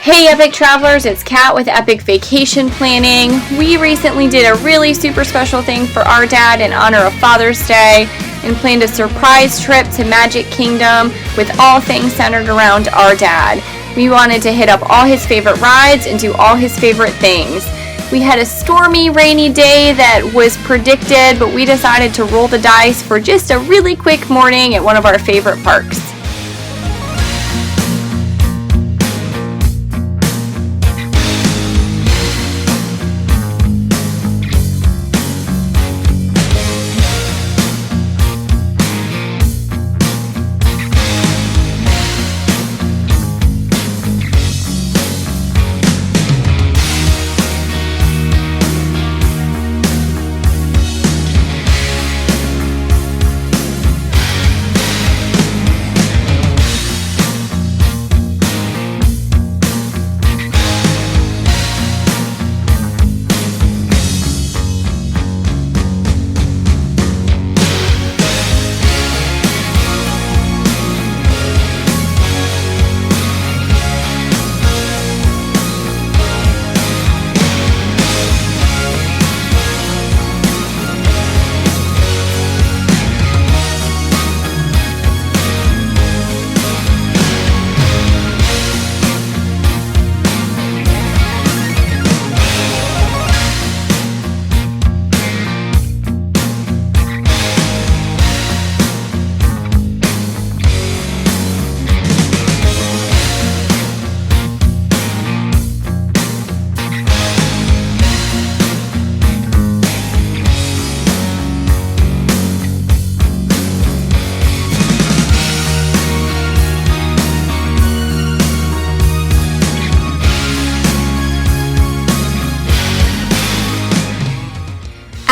Hey Epic Travelers, it's Kat with Epic Vacation Planning. We recently did a really super special thing for our dad in honor of Father's Day and planned a surprise trip to Magic Kingdom with all things centered around our dad. We wanted to hit up all his favorite rides and do all his favorite things. We had a stormy, rainy day that was predicted, but we decided to roll the dice for just a really quick morning at one of our favorite parks.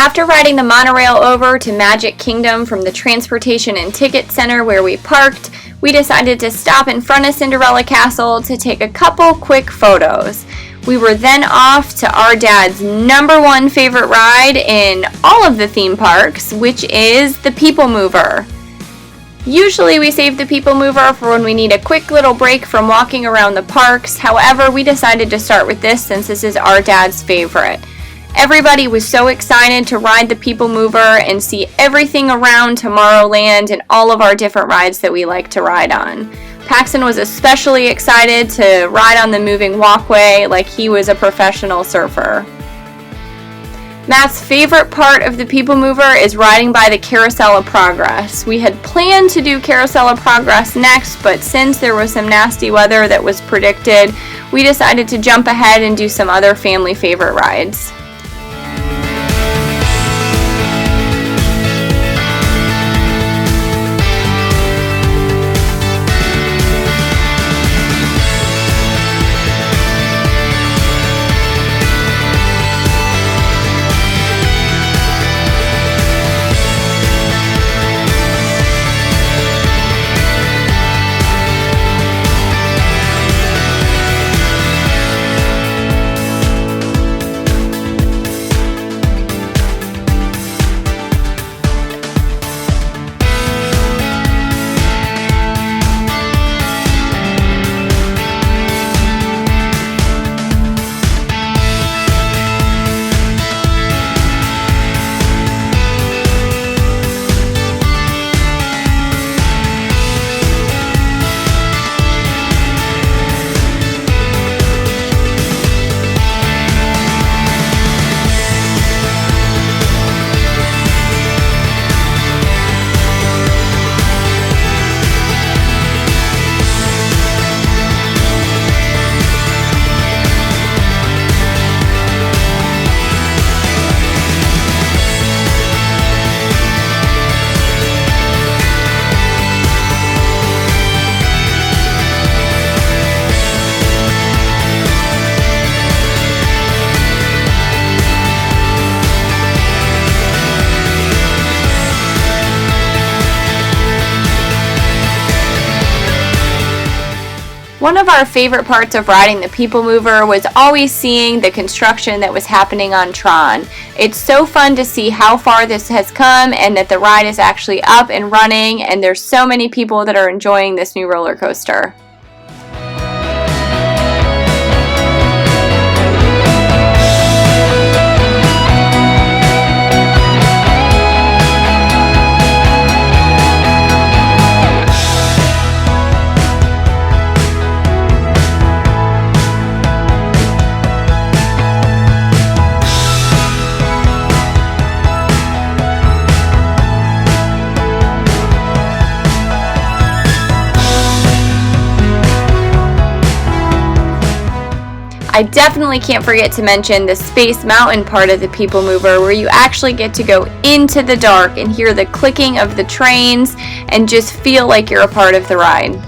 After riding the monorail over to Magic Kingdom from the Transportation and Ticket Center where we parked, we decided to stop in front of Cinderella Castle to take a couple quick photos. We were then off to our dad's number one favorite ride in all of the theme parks, which is the People Mover. Usually we save the People Mover for when we need a quick little break from walking around the parks. However, we decided to start with this since this is our dad's favorite. Everybody was so excited to ride the People Mover and see everything around Tomorrowland and all of our different rides that we like to ride on. Paxton was especially excited to ride on the moving walkway like he was a professional surfer. Matt's favorite part of the People Mover is riding by the Carousel of Progress. We had planned to do Carousel of Progress next, but since there was some nasty weather that was predicted, we decided to jump ahead and do some other family favorite rides. One of our favorite parts of riding the People Mover was always seeing the construction that was happening on Tron. It's so fun to see how far this has come and that the ride is actually up and running, and there's so many people that are enjoying this new roller coaster. I definitely can't forget to mention the Space Mountain part of the People Mover, where you actually get to go into the dark and hear the clicking of the trains and just feel like you're a part of the ride.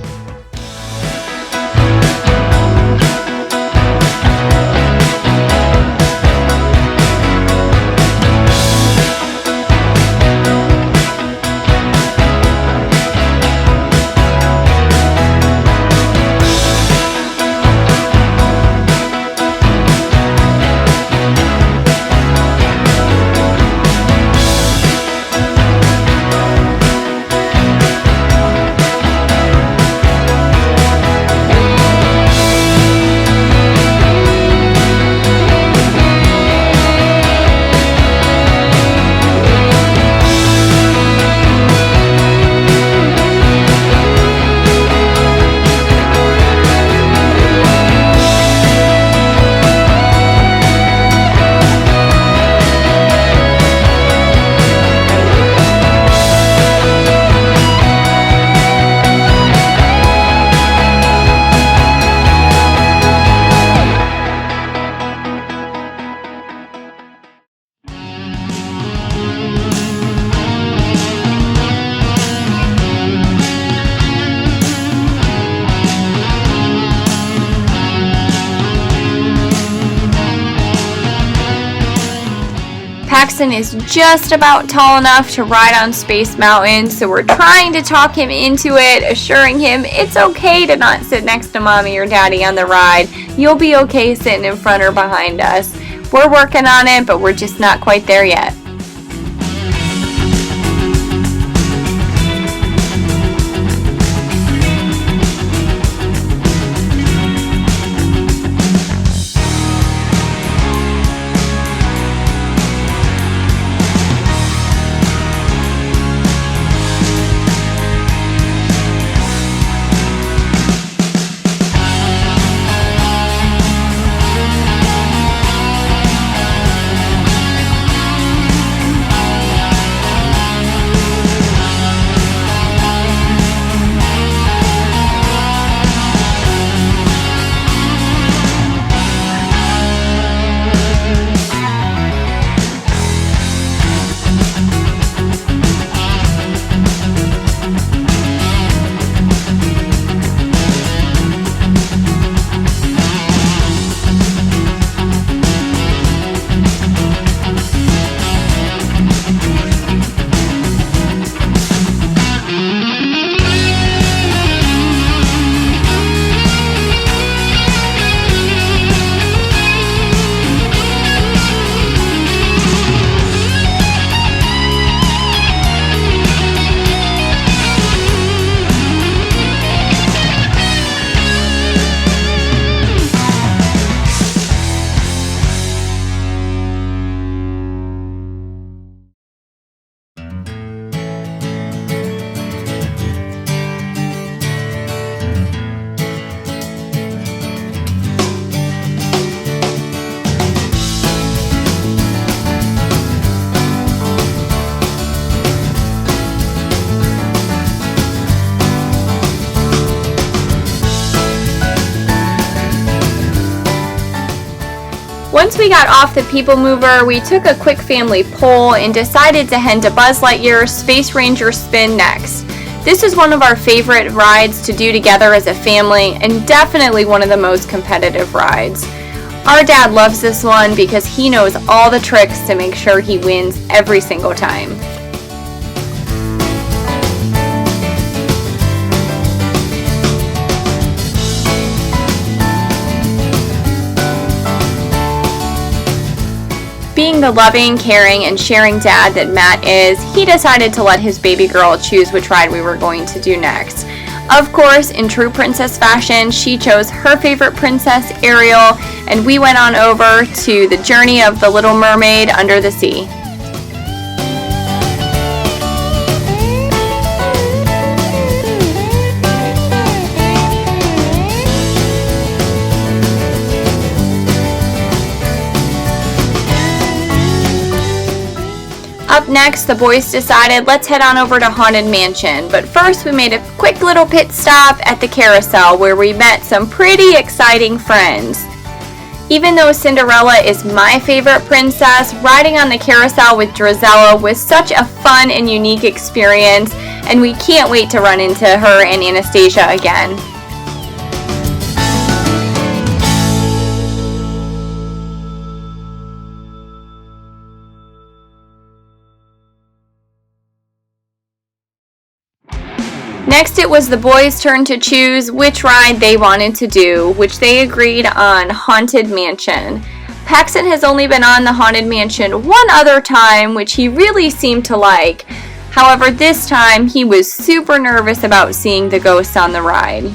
Paxton is just about tall enough to ride on Space Mountain, so we're trying to talk him into it, assuring him it's okay to not sit next to mommy or daddy on the ride. You'll be okay sitting in front or behind us. We're working on it, but we're just not quite there yet. Once we got off the People Mover, we took a quick family poll and decided to head to Buzz Lightyear's Space Ranger Spin next. This is one of our favorite rides to do together as a family, and definitely one of the most competitive rides. Our dad loves this one because he knows all the tricks to make sure he wins every single time. Being the loving, caring, and sharing dad that Matt is, he decided to let his baby girl choose which ride we were going to do next. Of course, in true princess fashion, she chose her favorite princess, Ariel, and we went on over to the Journey of the Little Mermaid Under the Sea. Up next, the boys decided let's head on over to Haunted Mansion, but first we made a quick little pit stop at the carousel where we met some pretty exciting friends. Even though Cinderella is my favorite princess, riding on the carousel with Drizella was such a fun and unique experience, and we can't wait to run into her and Anastasia again. Next, it was the boys' turn to choose which ride they wanted to do, which they agreed on Haunted Mansion. Paxton has only been on the Haunted Mansion one other time, which he really seemed to like. However, this time he was super nervous about seeing the ghosts on the ride.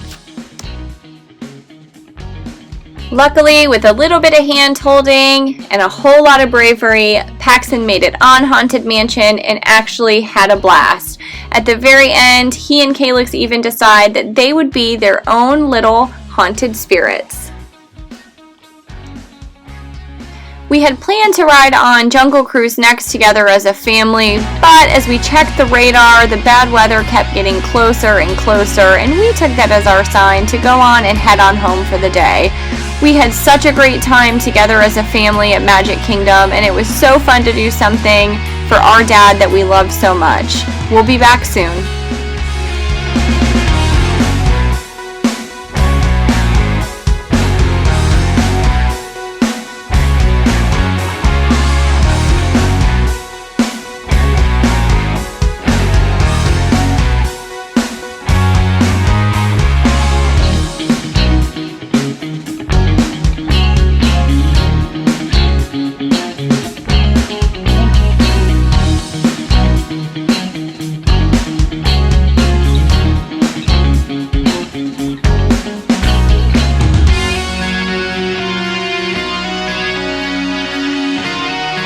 Luckily, with a little bit of hand-holding and a whole lot of bravery, Paxton made it on Haunted Mansion and actually had a blast. At the very end, he and Calyx even decide that they would be their own little haunted spirits. We had planned to ride on Jungle Cruise next together as a family, but as we checked the radar, the bad weather kept getting closer and closer, and we took that as our sign to go on and head on home for the day. We had such a great time together as a family at Magic Kingdom, and it was so fun to do something for our dad that we love so much. We'll be back soon.